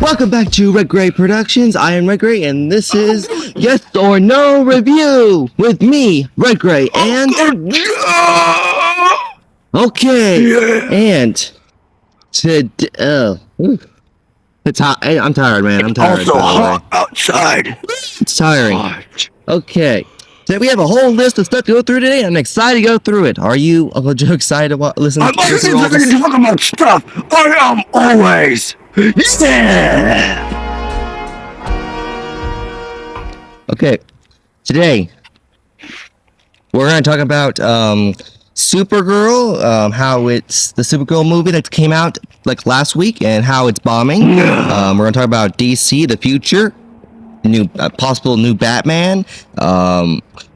Welcome back to RedGrae Productions. I am RedGrae, and this is Yes or No Review with me, RedGrae and and it's hot. I'm tired, man. I'm tired. Also hot outside. It's tiring. Okay. So we have a whole list of stuff to go through today, and I'm excited to go through it. Are you, Uncle Joe, excited to listen to this? I'm excited to talk about stuff. I am always. Yeah. Okay. Today, we're going to talk about Supergirl, how it's the Supergirl movie that came out like last week, and how it's bombing. We're going to talk about DC, the future. Possible new Batman.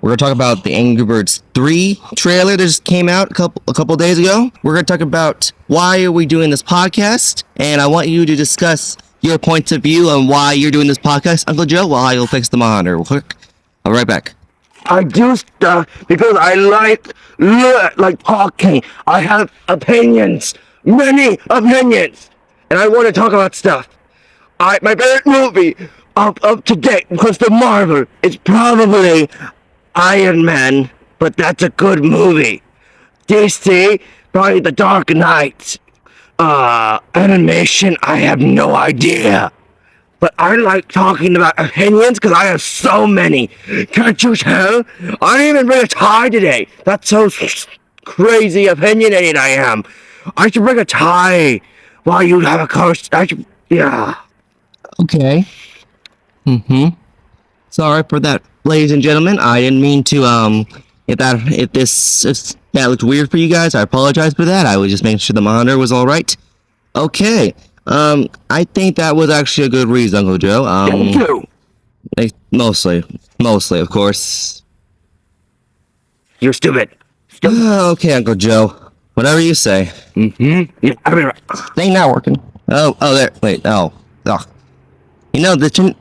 We're gonna talk about the Angry Birds 3 trailer that just came out a couple days ago. We're gonna talk about why are we doing this podcast, and I want you to discuss your points of view on why you're doing this podcast, Uncle Joe, while I'll fix the monitor real quick. I'll be right back. I do stuff because I like talking. I have opinions, many opinions, and I want to talk about stuff. My favorite movie up to date because the Marvel is probably Iron Man, but that's a good movie. DC, probably The Dark Knight. Animation, I have no idea. But I like talking about opinions because I have so many. Can't you tell? I didn't even bring a tie today. That's so crazy opinionated I am. I should bring a tie while you have a coast. Yeah. Okay. Sorry for that, ladies and gentlemen. I didn't mean to, if that looked weird for you guys, I apologize for that. I was just making sure the monitor was alright. Okay. I think that was actually a good reason, Uncle Joe. Thank you. Mostly, of course. You're stupid. Okay, Uncle Joe. Whatever you say. Yeah, I'll be right. Thing not working. Oh, there. Wait, oh. You know,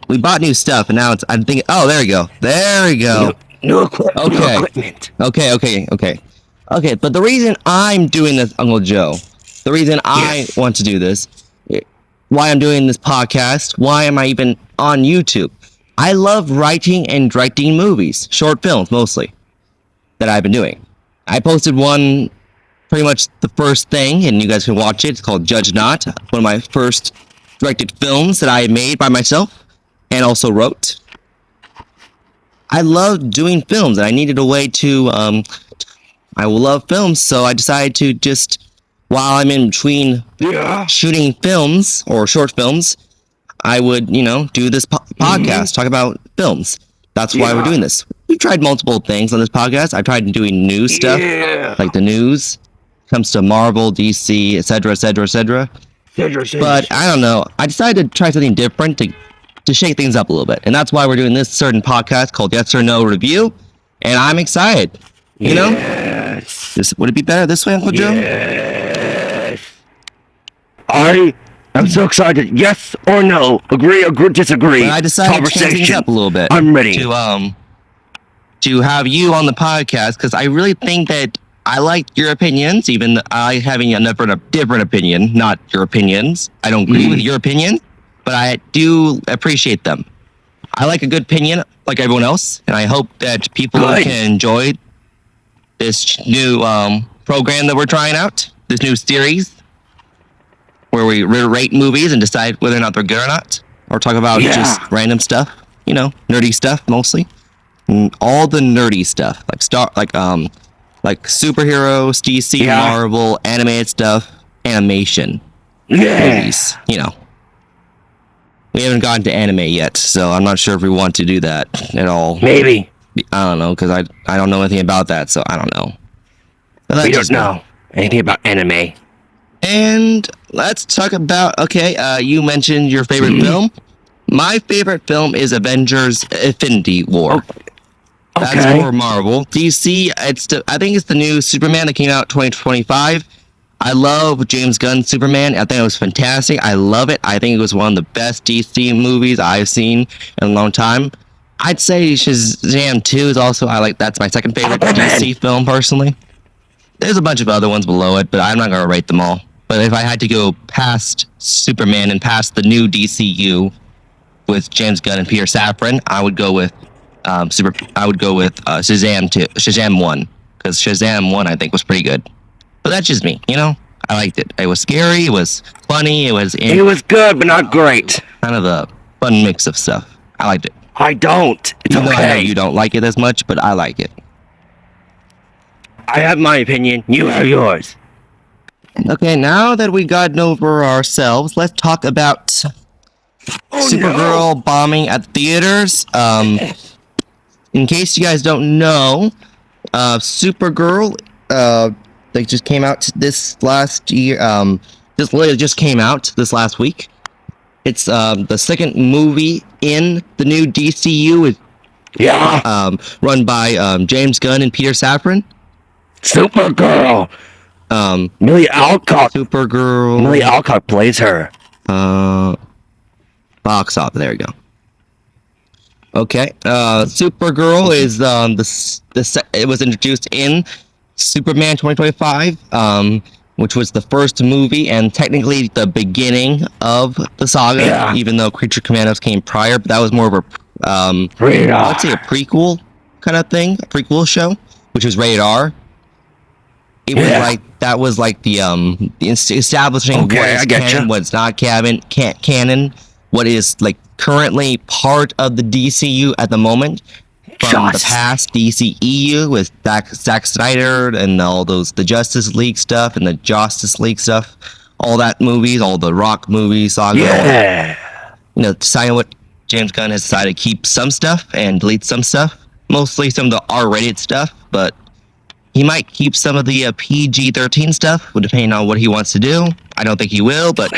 we bought new stuff, and now I'm thinking, oh, there we go. New equipment. Okay, but the reason I'm doing this, Uncle Joe, the reason I want to do this, why I'm doing this podcast, why am I even on YouTube? I love writing and directing movies, short films mostly, that I've been doing. I posted one, pretty much the first thing, and you guys can watch it. It's called Judge Not, one of my first directed films that I made by myself and also wrote. I love doing films, and I needed a way to I love films, so I decided to just, while I'm in between shooting films or short films, I would, do this podcast, talk about films. That's why we're doing this. We've tried multiple things on this podcast. I've tried doing news stuff, like the news, comes to Marvel, DC, etc., etc., etc. But I don't know. I decided to try something different to shake things up a little bit. And that's why we're doing this certain podcast called Yes or No Review. And I'm excited. You know? Would it be better this way, Uncle Joe? Yes. I am so excited. Yes or no. Agree or disagree. But I decided to change things up a little bit. I'm ready. To have you on the podcast, because I really think that I like your opinions, even I having a different opinion, not your opinions. I don't agree with your opinion, but I do appreciate them. I like a good opinion, like everyone else, and I hope that people can enjoy this new program that we're trying out, this new series, where we rate movies and decide whether or not they're good or not, or talk about just random stuff, nerdy stuff mostly, and all the nerdy stuff, like superheroes, DC, Marvel, animated stuff, animation, movies, We haven't gotten to anime yet, so I'm not sure if we want to do that at all. Maybe. I don't know, because I don't know anything about that, so I don't know. We don't know anything about anime. And let's talk about, you mentioned your favorite film. My favorite film is Avengers Infinity War. That's for Marvel. DC, I think it's the new Superman that came out 2025. I love James Gunn's Superman. I think it was fantastic. I love it. I think it was one of the best DC movies I've seen in a long time. I'd say Shazam 2 is also, that's my second favorite DC film, personally. There's a bunch of other ones below it, but I'm not going to rate them all. But if I had to go past Superman and past the new DCU with James Gunn and Peter Safran, I would go with Shazam 2, Shazam 1, because Shazam 1 I think was pretty good. But that's just me, you know. I liked it. It was scary. It was funny. It was good, but not great. kind of a fun mix of stuff. I liked it. I don't. It's Even though I know okay. you don't like it as much, but I like it. I have my opinion. You have yours. Okay, now that we gotten over ourselves, let's talk about Supergirl bombing at theaters. In case you guys don't know, Supergirl, they just came out this last year. This literally just came out this last week. It's the second movie in the new DCU. Run by James Gunn and Peter Safran. Supergirl. Millie Alcock. Supergirl. Millie Alcock plays her. Box office. There we go. Okay. Supergirl is it was introduced in Superman 2025, which was the first movie and technically the beginning of the saga. Yeah. Even though Creature Commandos came prior, but that was more of a Rated R. let's say a prequel kind of thing, a prequel show, which was rated R. It was like the establishing what is canon, what's not canon, what is like currently part of the DCU at the moment from the past DCEU with Zack Snyder and all those the Justice League stuff and the Justice League stuff, all that movies, all the Rock movies, saga. Deciding what James Gunn has decided to keep some stuff and delete some stuff, mostly some of the R-rated stuff, but he might keep some of the PG-13 stuff, depending on what he wants to do. I don't think he will, but,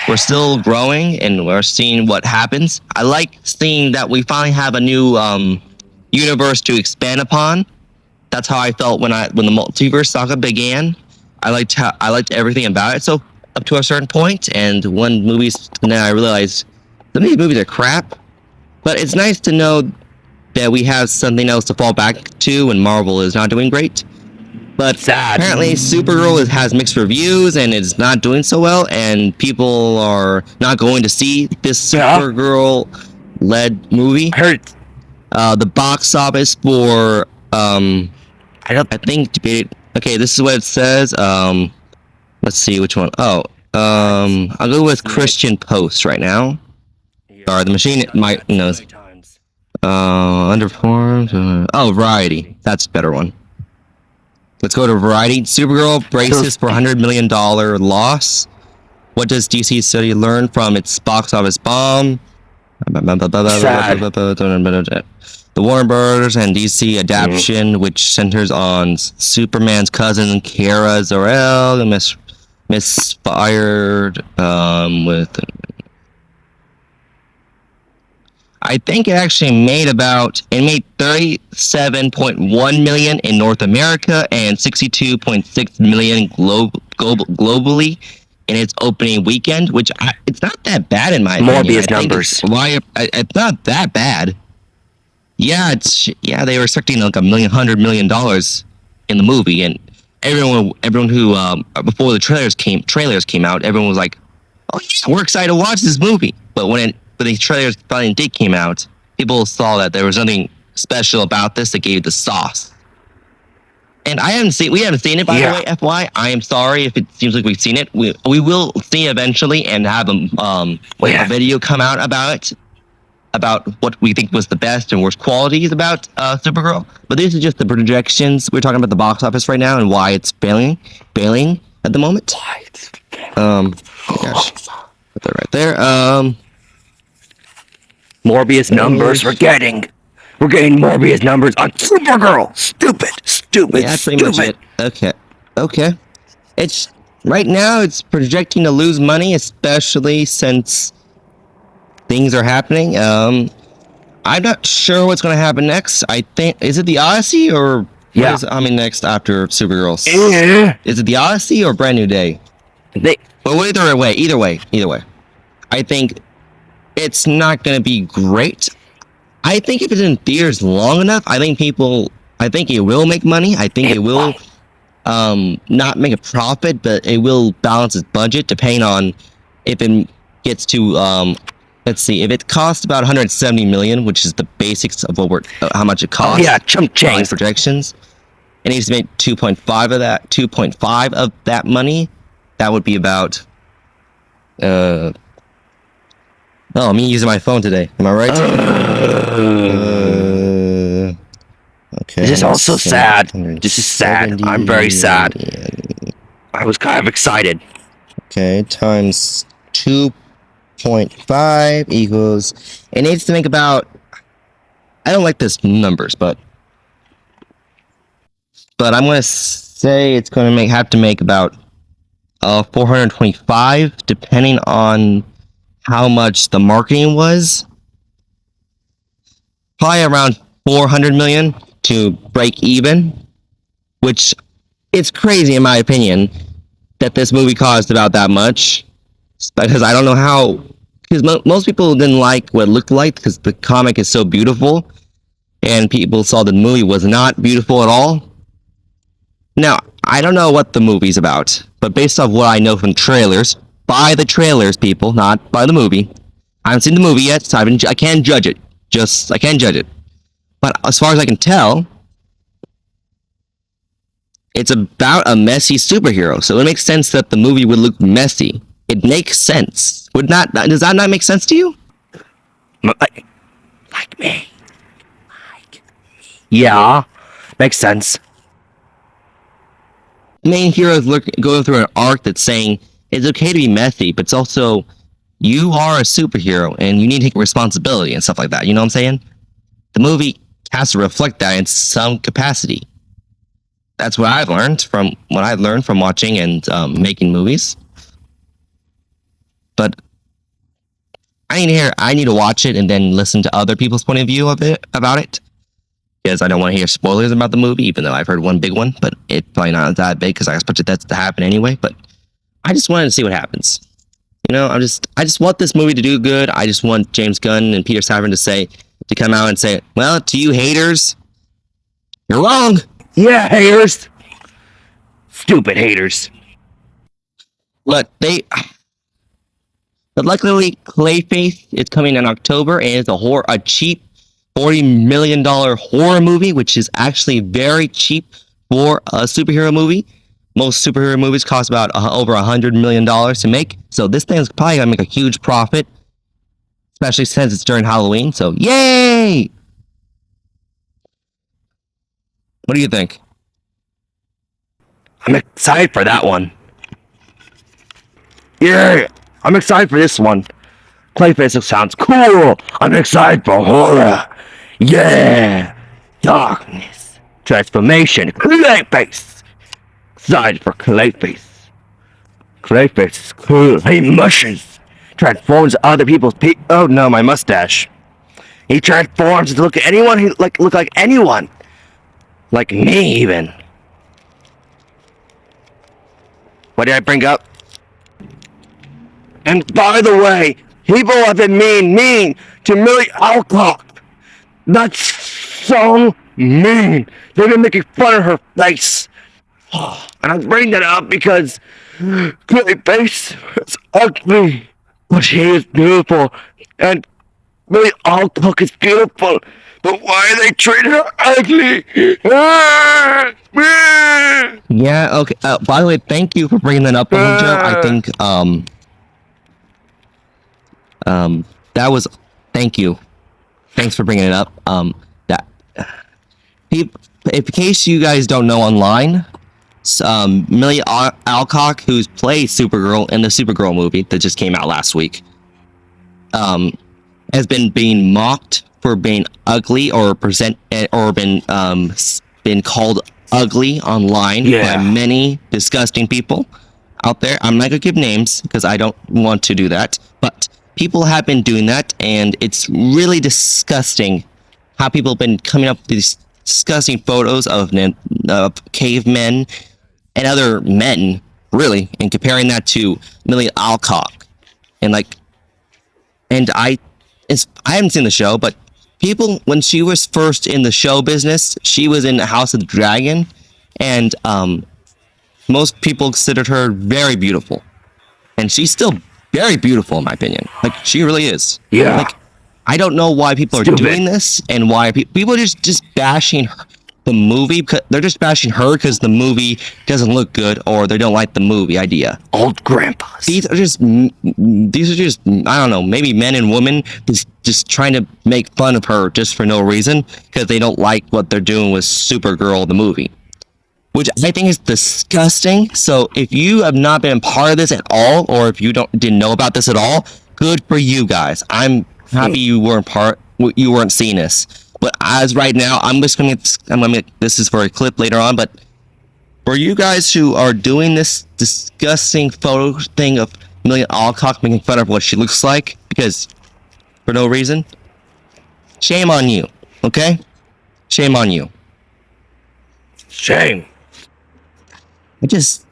we're still growing, and we're seeing what happens. I like seeing that we finally have a new universe to expand upon. That's how I felt when the multiverse saga began. I liked everything about it, so up to a certain point, and when movies, and then I realized some of these movies are crap, but it's nice to know that we have something else to fall back to when Marvel is not doing great. But apparently Supergirl has mixed reviews and is not doing so well, and people are not going to see this Supergirl-led movie. I heard the box office for okay, this is what it says. Let's see which one. I'll go with Christian Post right now. Sorry, the machine might underperformed. Variety. That's a better one. Let's go to Variety. Supergirl braces for $100 million loss. What does DC study learn from its box office bomb? The Warner Brothers and DC adaptation, which centers on Superman's cousin Kara Zor-El, misfired with. I think it actually made $37.1 million in North America and 62.6 million globally in its opening weekend, which it's not that bad in my opinion. Morbius numbers. It's not that bad. Yeah, they were expecting like $100 million in the movie, and everyone who before the trailers came out, everyone was like, "Oh yeah, we're excited to watch this movie." But when the trailers finally came out, people saw that there was nothing special about this that gave the sauce. And we haven't seen it, by the way, FY. I am sorry if it seems like we've seen it. We will see eventually and have a video come out about what we think was the best and worst qualities about Supergirl. But these are just the projections. We're talking about the box office right now and why it's failing at the moment. Gosh. Put that right there. Morbius numbers. We're getting Morbius numbers on Supergirl. Stupid. Yeah, that's pretty much it. Okay. It's right now. It's projecting to lose money, especially since things are happening. I'm not sure what's going to happen next. I think is it the Odyssey or what is next after Supergirl? Is it the Odyssey or Brand New Day? Either way. I think it's not going to be great. I think if it's in theaters long enough, I think it will make money. I think it will not make a profit, but it will balance its budget depending on if it gets to let's see, if it costs about 170 million, which is the basics of how much it costs. Oh yeah, chump change. Projections. It needs to make 2.5 of that. 2.5 of that money. That would be about. Oh, me using my phone today. Am I right? Okay. This is also sad. This is sad. I'm very sad. I was kind of excited. Okay, times 2.5 equals. It needs to make about. I don't like this numbers, but I'm gonna say it's gonna have to make about 425, depending on how much the marketing was. Probably around 400 million to break even, which it's crazy in my opinion that this movie cost about that much, because I don't know how. Because most people didn't like what it looked like because the comic is so beautiful, and people saw the movie was not beautiful at all. Now, I don't know what the movie's about, but based off what I know from trailers, by the trailers, people, not by the movie. I haven't seen the movie yet, so I can't judge it. I can't judge it. But as far as I can tell, it's about a messy superhero, so it makes sense that the movie would look messy. It makes sense. Does that not make sense to you? Like me. Yeah, makes sense. Main hero is going through an arc that's saying it's okay to be messy, but it's also you are a superhero and you need to take responsibility and stuff like that. You know what I'm saying? The movie has to reflect that in some capacity. That's what I've learned from watching and making movies. But I need to watch it and then listen to other people's point of view about it. Because I don't want to hear spoilers about the movie, even though I've heard one big one, but it's probably not that big because I expected that to happen anyway. But I just wanted to see what happens. You know, I just want this movie to do good. I just want James Gunn and Peter Safran to come out and say, well, to you haters, you're wrong. Yeah, haters. Stupid haters. But luckily, Clayface is coming in October, and it's a cheap $40 million horror movie, which is actually very cheap for a superhero movie. Most superhero movies cost about over $100 million to make. So this thing is probably going to make a huge profit, especially since it's during Halloween. So yay! What do you think? I'm excited for that one. Yeah, I'm excited for this one. Clayface sounds cool. I'm excited for horror. Yeah, darkness, transformation, Clayface. Excited for Clayface. Clayface is cool. He mushes, transforms other people's oh no, my mustache. He transforms to look at anyone. Look like anyone, like me even. What did I bring up? And by the way, people have been mean to Millie Alcock. That's so mean. They've been making fun of her face. And I bring that up because Clayface is ugly, but she is beautiful. And Millie Alcock is beautiful. But why are they treating her ugly? Yeah, okay. By the way, thank you for bringing that up, Uncle Joe. I think, that was, thank you. Thanks for bringing it up. In case you guys don't know online, Millie Alcock, who's played Supergirl in the Supergirl movie that just came out last week, has been being mocked for being ugly or been called ugly online by many disgusting people out there. I'm not gonna give names because I don't want to do that, but people have been doing that, and it's really disgusting how people have been coming up with these disgusting photos of cavemen and other men, really, and comparing that to Millie Alcock. And I haven't seen the show, but people, when she was first in the show business, she was in House of the Dragon, and most people considered her very beautiful. And she's still very beautiful, in my opinion. Like, she really is. Yeah. Like, I don't know why people are Stupid. doing this and why people are just bashing the movie. They're just bashing her because the movie doesn't look good or they don't like the movie idea. Old grandpas. These are just I don't know, maybe men and women just trying to make fun of her just for no reason because they don't like what they're doing with Supergirl the movie, which I think is disgusting. So if you have not been part of this at all, or if you didn't know about this at all, good for you guys. I'm happy you weren't seeing this. But as right now, this is for a clip later on, but for you guys who are doing this disgusting photo thing of Amelia Alcock making fun of what she looks like, because for no reason, shame on you, okay? Shame on you. Shame. It's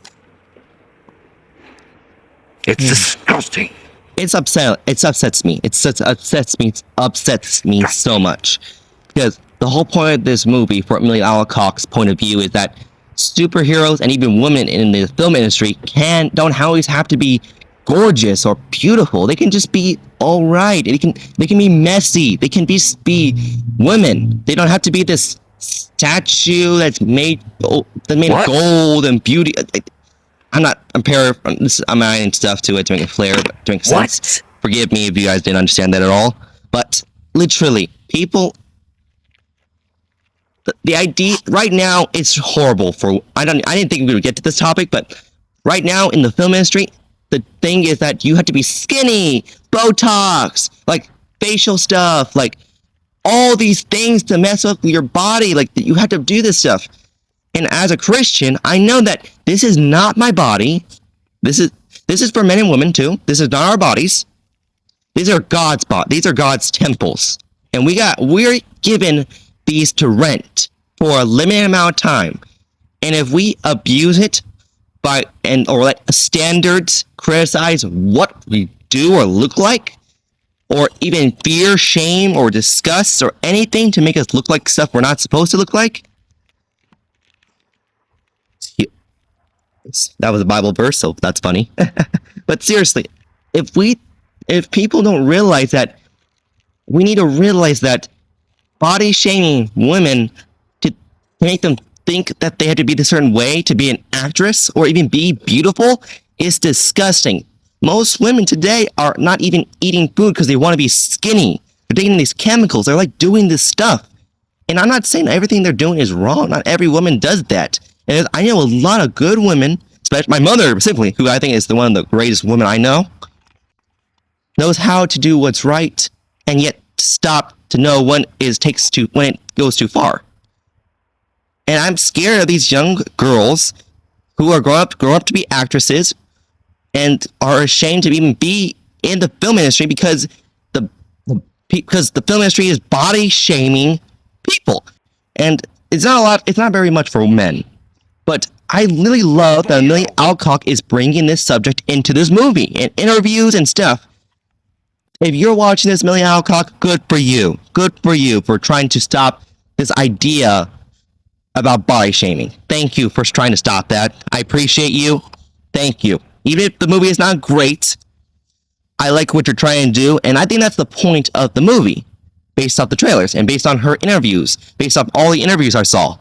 disgusting. It upsets me. It upsets me so much. Because the whole point of this movie, from Amelia Alcock's point of view, is that superheroes and even women in the film industry don't always have to be gorgeous or beautiful. They can just be all right. They can be messy. They can be women. They don't have to be this statue that's made of gold and beauty. I'm adding stuff to it to make it flair, but to make sense. Forgive me if you guys didn't understand that at all. But literally, people. The idea right now, it's horrible. I didn't think we would get to this topic, but right now in the film industry, the thing is that you have to be skinny, Botox, like facial stuff, like all these things to mess up your body. Like, you have to do this stuff. And as a Christian, I know that this is not my body. This is for men and women too. This is not our bodies. These are God's bodies. These are God's temples, and we're given these to rent for a limited amount of time. And if we abuse it or let standards criticize what we do or look like, or even fear, shame, or disgust, or anything to make us look like stuff we're not supposed to look like. That was a Bible verse, so that's funny. But seriously, if people don't realize that, we need to realize that body shaming women to make them think that they have to be a certain way to be an actress or even be beautiful is disgusting. Most women today are not even eating food because they want to be skinny. They're taking these chemicals. They're like doing this stuff. And I'm not saying everything they're doing is wrong. Not every woman does that. And I know a lot of good women, especially my mother specifically, who I think is one of the greatest women I know, knows how to do what's right and yet stop to know when it goes too far. And I'm scared of these young girls who are grow up to be actresses and are ashamed to even be in the film industry because the film industry is body shaming people. And it's not very much for men. But I really love that Amelia Alcock is bringing this subject into this movie in interviews and stuff. If you're watching this, Amelia Alcock, good for you. Good for you for trying to stop this idea about body shaming. Thank you for trying to stop that. I appreciate you. Thank you. Even if the movie is not great, I like what you're trying to do, and I think that's the point of the movie, based off the trailers and based on her interviews, based off all the interviews I saw.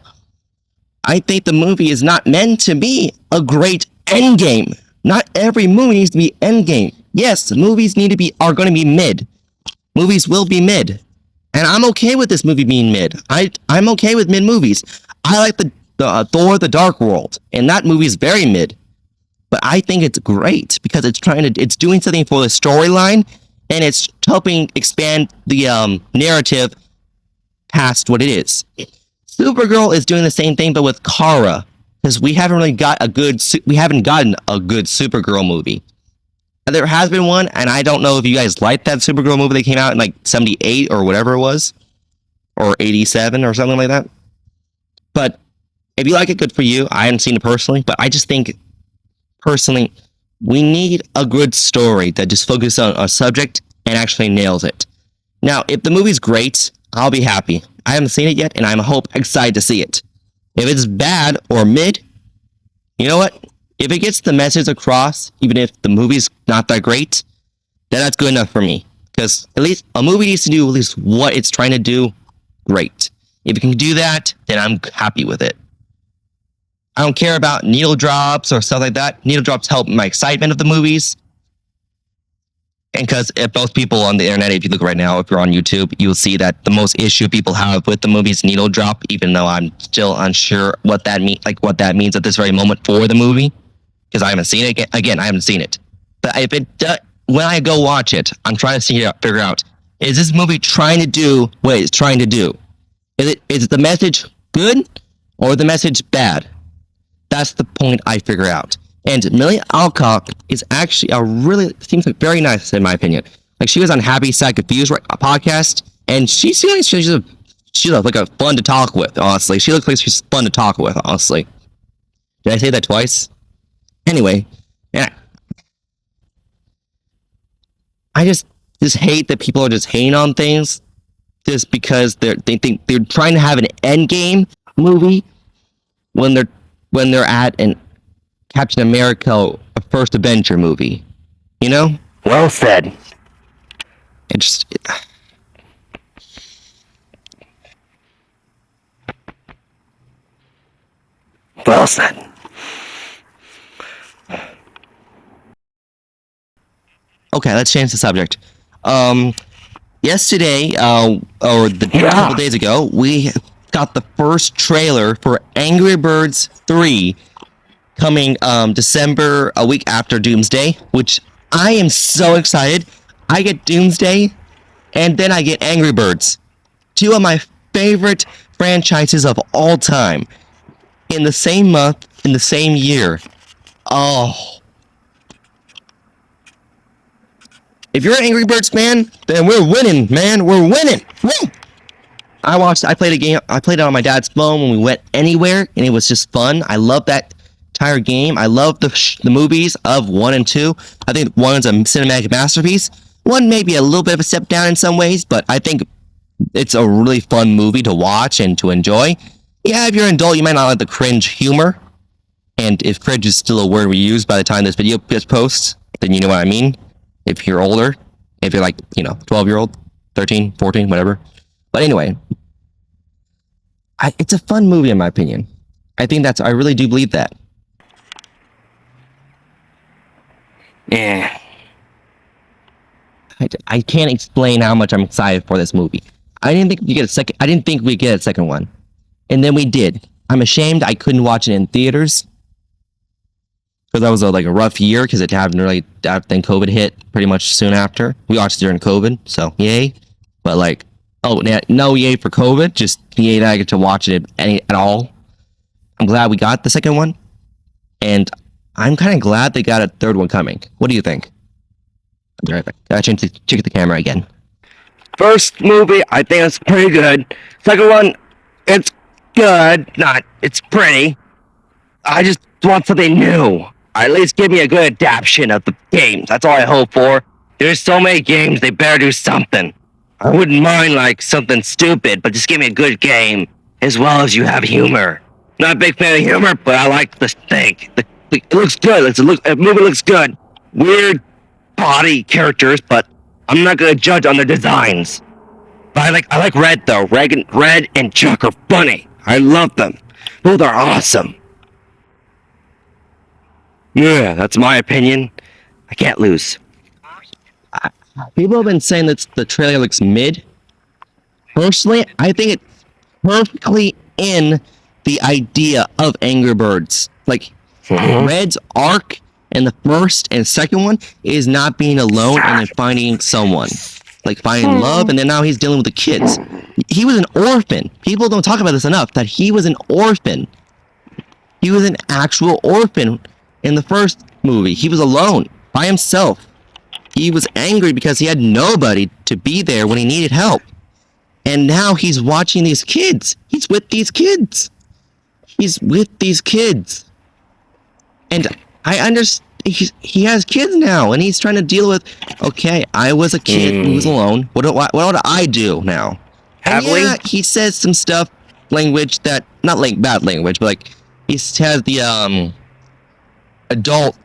I think the movie is not meant to be a great endgame. Not every movie needs to be endgame. Yes, movies are going to be mid. Movies will be mid. And I'm okay with this movie being mid. I'm okay with mid movies. I like the Thor: The Dark World, and that movie is very mid. But I think it's great because it's doing something for the storyline, and it's helping expand the narrative past what it is. Supergirl is doing the same thing, but with Kara, because we haven't gotten a good Supergirl movie. There has been one, and I don't know if you guys liked that Supergirl movie that came out in like 78 or whatever it was, or 87 or something like that. But if you like it, good for you. I haven't seen it personally, but I just think, personally, we need a good story that just focuses on a subject and actually nails it. Now, if the movie's great, I'll be happy. I haven't seen it yet, and I'm excited to see it. If it's bad or mid, You know what? If it gets the message across, even if the movie's not that great, then that's good enough for me. Because at least a movie needs to do at least what it's trying to do great. If it can do that, then I'm happy with it. I don't care about needle drops or stuff like that. Needle drops help my excitement of the movies. And because if most people on the internet, if you look right now, if you're on YouTube, you'll see that the most issue people have with the movie is needle drop, even though I'm still unsure what that means at this very moment for the movie. Because I haven't seen it. Again, I haven't seen it. But if it does, when I go watch it, I'm trying to figure out, is this movie trying to do what it's trying to do? Is the message good or the message bad? That's the point I figure out. And Millie Alcock is actually seems like very nice in my opinion. Like she was on Happy Sad Confused podcast, and she's like a fun to talk with. Honestly, she looks like she's fun to talk with. Honestly, did I say that twice? Anyway, yeah. I just hate that people are just hating on things just because they think they're trying to have an end game movie when they're at an Captain America a First Avenger movie. You know? Well said. Well said. Okay, let's change the subject. Yesterday, a couple days ago, we got the first trailer for Angry Birds 3 coming December, a week after Doomsday, which I am so excited. I get Doomsday, and then I get Angry Birds. Two of my favorite franchises of all time. In the same month, in the same year. Oh. If you're an Angry Birds fan, then we're winning, man. We're winning. Woo! I played a game. I played it on my dad's phone when we went anywhere, and it was just fun. I love that entire game. I love the movies of 1 and 2. I think 1 is a cinematic masterpiece. 1 may be a little bit of a step down in some ways, but I think it's a really fun movie to watch and to enjoy. Yeah, if you're an adult, you might not like the cringe humor. And if cringe is still a word we use by the time this video gets posted, then you know what I mean. If you're older, if you're like, 12-year-old, 13, 14, whatever. But anyway, it's a fun movie in my opinion. I really do believe that. Yeah. I can't explain how much I'm excited for this movie. I didn't think we'd get a second one. And then we did. I'm ashamed I couldn't watch it in theaters. Because that was a rough year, because it happened then COVID hit pretty much soon after. We watched it during COVID, so yay. But no yay for COVID, just yay that I get to watch it at all. I'm glad we got the second one. And I'm kind of glad they got a third one coming. What do you think? I'll be right back. I changed the camera again. First movie, I think it's pretty good. Second one, it's good. It's pretty. I just want something new. At least give me a good adaptation of the games. That's all I hope for. There's so many games, they better do something. I wouldn't mind something stupid, but just give me a good game, as well as you have humor. Not a big fan of humor, but I like the thing. It looks good. The movie looks good. Weird body characters, but I'm not gonna judge on their designs. But I like Red though. Red and Chuck are funny. I love them. Both are awesome. Yeah, that's my opinion. I can't lose. People have been saying that the trailer looks mid. Personally, I think it's perfectly in the idea of Angry Birds. Red's arc in the first and second one is not being alone and then finding someone. Finding love, and then now he's dealing with the kids. He was an orphan. People don't talk about this enough, that he was an orphan. He was an actual orphan in the first movie. He was alone, by himself. He was angry because he had nobody to be there when he needed help. And now he's watching these kids. He's with these kids. And I understand. He has kids now, and he's trying to deal with, okay, I was a kid who was alone. What do I do now? And yeah, he says some stuff, language that, not bad language, but he has the, adult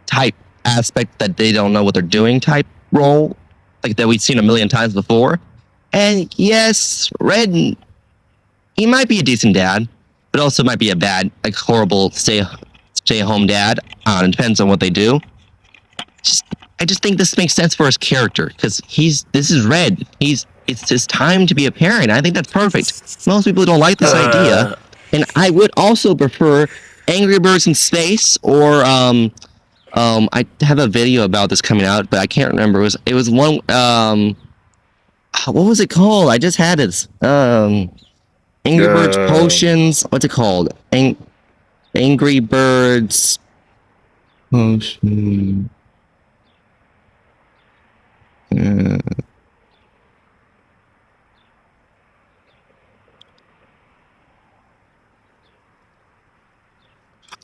type aspect that they don't know what they're doing type role, like that we've seen a million times before. And yes, Red, he might be a decent dad, but also might be a bad, like horrible stay home dad. It depends on what they do. I just think this makes sense for his character because this is Red. It's his time to be a parent. I think that's perfect. Most people don't like this idea, and I would also prefer Angry Birds in Space or I have a video about this coming out, but I can't remember. It was one what was it called? I just had it. Angry Birds Potions. What's it called? Angry Birds Potion.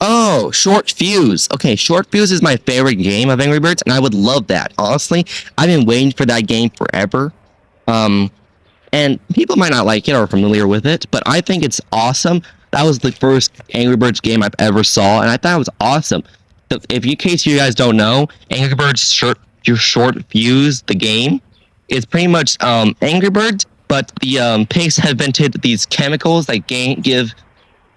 Oh, Short Fuse. Okay, Short Fuse is my favorite game of Angry Birds, and I would love that. Honestly, I've been waiting for that game forever. And people might not like it or familiar with it, but I think it's awesome. That was the first Angry Birds game I've ever saw, and I thought it was awesome. If in case you guys don't know, Angry Birds Short Fuse, the game, is pretty much Angry Birds, but the pigs have invented these chemicals that give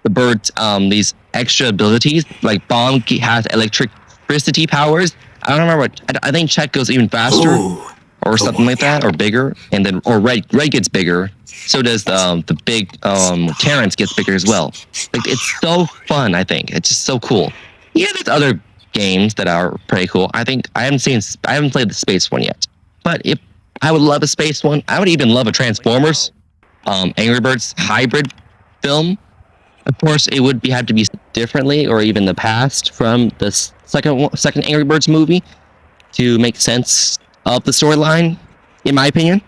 the birds these extra abilities. Like Bomb has electricity powers. I don't remember what. I think Chet goes even faster. Ooh. Or something like that, or bigger, and then Red gets bigger. So does the big Terrence gets bigger as well. Like it's so fun. I think it's just so cool. Yeah, there's other games that are pretty cool. I think I haven't played the space one yet, but if I would love a space one, I would even love a Transformers, Angry Birds hybrid film. Of course, it would have to be differently, or even the past from the second Angry Birds movie to make sense of the storyline, in my opinion.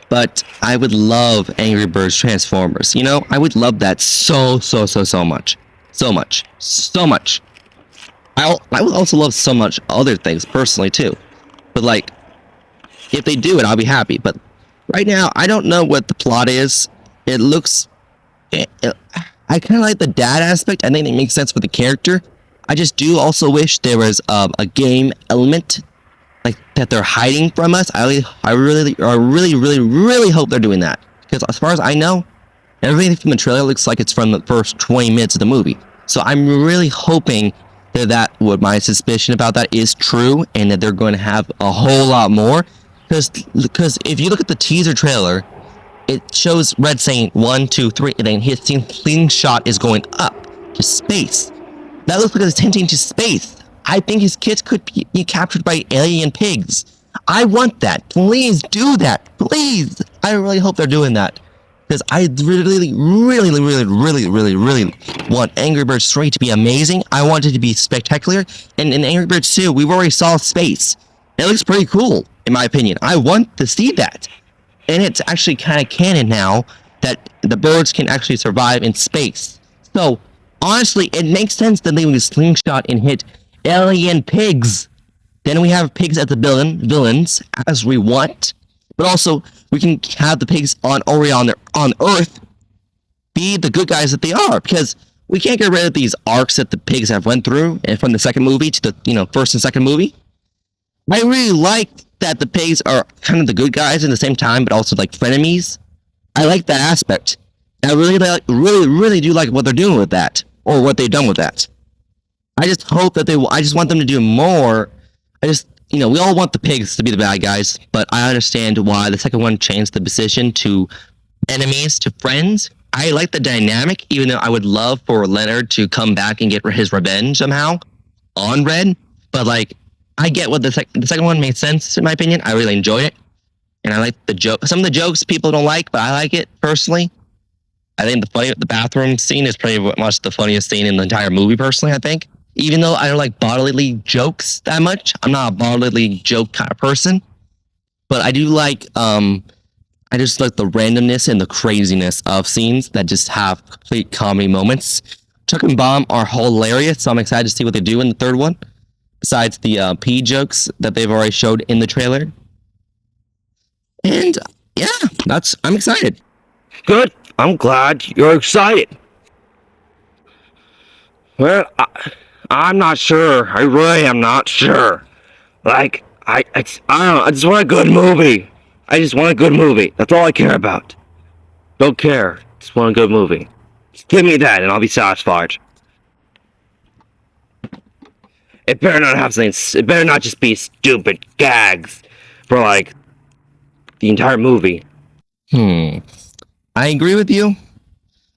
But I would love Angry Birds Transformers. You know, I would love that so much. So much. I would also love so much other things personally too. But like, if they do it, I'll be happy. But right now, I don't know what the plot is. It looks... I kind of like the dad aspect. I think it makes sense with the character. I just do also wish there was a game element like that they're hiding from us. I really hope they're doing that, because as far as I know, everything from the trailer looks like it's from the first 20 minutes of the movie. So I'm really hoping that what my suspicion about that is true, and that they're going to have a whole lot more. Because if you look at the teaser trailer, it shows Red saying 1, 2, 3, and then his slingshot is going up to space. That looks like it's hinting to space. I think his kids could be captured by alien pigs. I want that. Please do that. Please. I really hope they're doing that. Because I really want Angry Birds 3 to be amazing. I want it to be spectacular. And in Angry Birds 2, we've already saw space. It looks pretty cool, in my opinion. I want to see that. And it's actually kind of canon now that the birds can actually survive in space. So, honestly, it makes sense that they would slingshot and hit alien pigs. Then we have pigs as the villains, as we want. But also, we can have the pigs on Earth be the good guys that they are. Because we can't get rid of these arcs that the pigs have went through, and from the second movie to the first and second movie. I really like that the pigs are kind of the good guys at the same time, but also like frenemies. I like that aspect. I really do like what they're doing with that, or what they've done with that. I just hope that I just want them to do more. We all want the pigs to be the bad guys, but I understand why the second one changed the position to enemies to friends. I like the dynamic, even though I would love for Leonard to come back and get his revenge somehow on Red. But like, I get what the second one made sense, in my opinion. I really enjoyed it. And I like the joke. Some of the jokes people don't like, but I like it personally. I think the bathroom scene is pretty much the funniest scene in the entire movie, personally, I think. Even though I don't like bodily jokes that much. I'm not a bodily joke kind of person. But I do like, I just like the randomness and the craziness of scenes that just have complete comedy moments. Chuck and Bomb are hilarious, so I'm excited to see what they do in the third one. Besides the pee jokes that they've already showed in the trailer. And yeah, I'm excited. Good. I'm glad you're excited. Well, I'm not sure. I really am not sure. Like, I don't know. I just want a good movie. I just want a good movie. That's all I care about. Don't care. Just want a good movie. Just give me that and I'll be satisfied. It better not have something. It better not just be stupid gags for like the entire movie. I agree with you.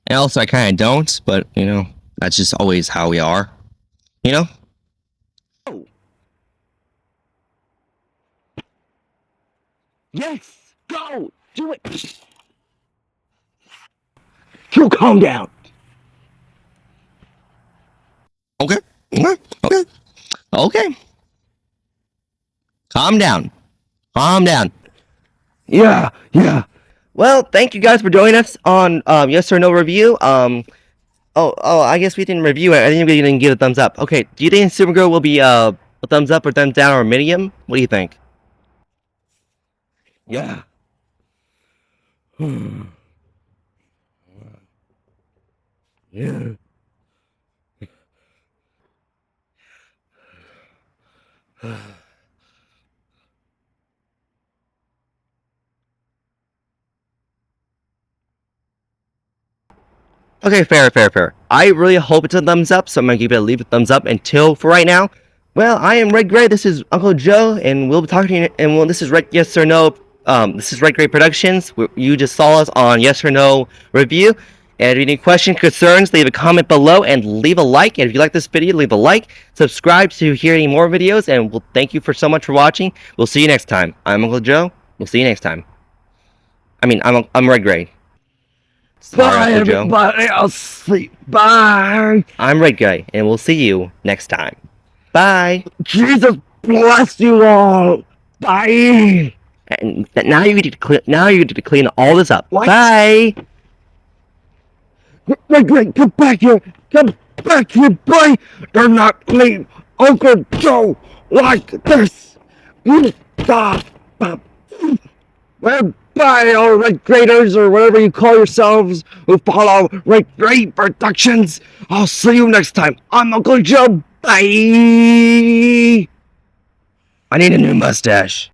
And also, I kind of don't, but, that's just always how we are. You know? Oh. Yes! Go! Do it! You calm down! Okay. Okay. Okay. Calm down. Calm down. Yeah. Well, thank you guys for joining us on Yes or No review. I guess we didn't review it. I think we didn't give a thumbs up. Okay, do you think Supergirl will be a thumbs up or thumbs down or medium? What do you think? Yeah. Yeah. Okay, fair. I really hope it's a thumbs up, so I'm gonna leave a thumbs up until for right now. Well, I am RedGrae. This is Uncle Joe, and we'll be talking to you. And this is Yes or No. This is RedGrae Productions. You just saw us on Yes or No review. And if you have any questions, concerns, leave a comment below and leave a like. And if you like this video, leave a like. Subscribe to hear any more videos. And we'll thank you so much for watching. We'll see you next time. I'm Uncle Joe. We'll see you next time. I'm RedGrae. Bye, everybody. I'll sleep. Bye. I'm RedGrae, and we'll see you next time. Bye. Jesus bless you all. Bye. And now you get to clean. Now you get to clean all this up. What? Bye. Wait, come back here. Come back here, boy. Do not leave Uncle Joe like this. You stop. Well, bye, all Red Graders or whatever you call yourselves who follow RedGrae Productions. I'll see you next time. I'm Uncle Joe. Bye. I need a new mustache.